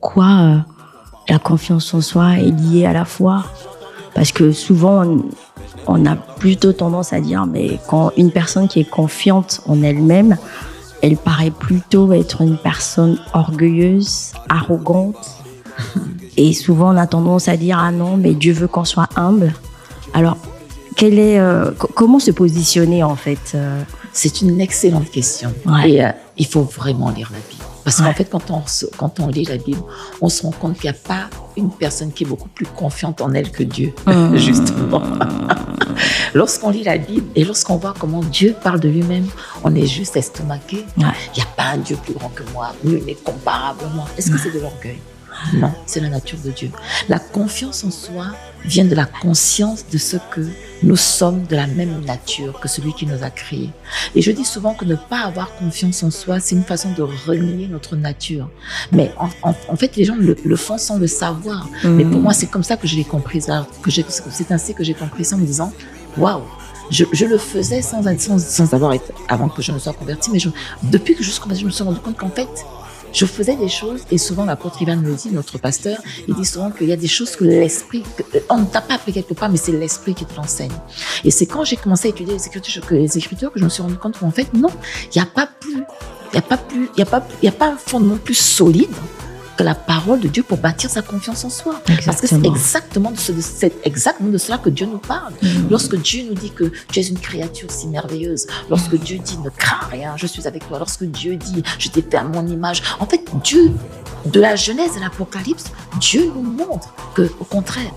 Quoi, la confiance en soi est liée à la foi? Parce que souvent, on a plutôt tendance à dire, mais quand une personne qui est confiante en elle-même, elle paraît plutôt être une personne orgueilleuse, arrogante. Et souvent, on a tendance à dire, ah non, mais Dieu veut qu'on soit humble. Alors, comment se positionner en fait? C'est une excellente question. Ouais. Et il faut vraiment lire la Bible. Parce qu'en Ouais. fait, quand on lit la Bible, on se rend compte qu'il n'y a pas une personne qui est beaucoup plus confiante en elle que Dieu, justement. Lorsqu'on lit la Bible et lorsqu'on voit comment Dieu parle de lui-même, on est juste estomaqué. Il Ouais. n'y a pas un Dieu plus grand que moi, nul n'est comparable à moi. Est-ce que c'est de l'orgueil? Non, c'est la nature de Dieu. La confiance en soi vient de la conscience de ce que nous sommes de la même nature que celui qui nous a créés. Et je dis souvent que ne pas avoir confiance en soi, c'est une façon de renier notre nature. Mais en fait, les gens le font sans le savoir. Mais pour moi, c'est comme ça que je l'ai compris. C'est ainsi que j'ai compris ça en me disant, waouh! Je le faisais sans avoir été, avant que je ne sois convertie, mais depuis que je suis convertie, je me suis rendu compte qu'en fait, je faisais des choses, et souvent l'apôtre Ivan me dit, notre pasteur, il dit souvent qu'il y a des choses que l'esprit, on ne t'a pas appris quelque part, mais c'est l'esprit qui te l'enseigne. Et c'est quand j'ai commencé à étudier les Écritures que je me suis rendu compte qu'en fait, non, il n'y a pas un fondement plus solide que la parole de Dieu pour bâtir sa confiance en soi. Exactement. Parce que c'est exactement de cela que Dieu nous parle. Lorsque Dieu nous dit que tu es une créature si merveilleuse, lorsque Dieu dit ne crains rien, je suis avec toi, lorsque Dieu dit je t'ai fait à mon image, en fait Dieu, de la Genèse à l'Apocalypse, Dieu nous montre que au contraire,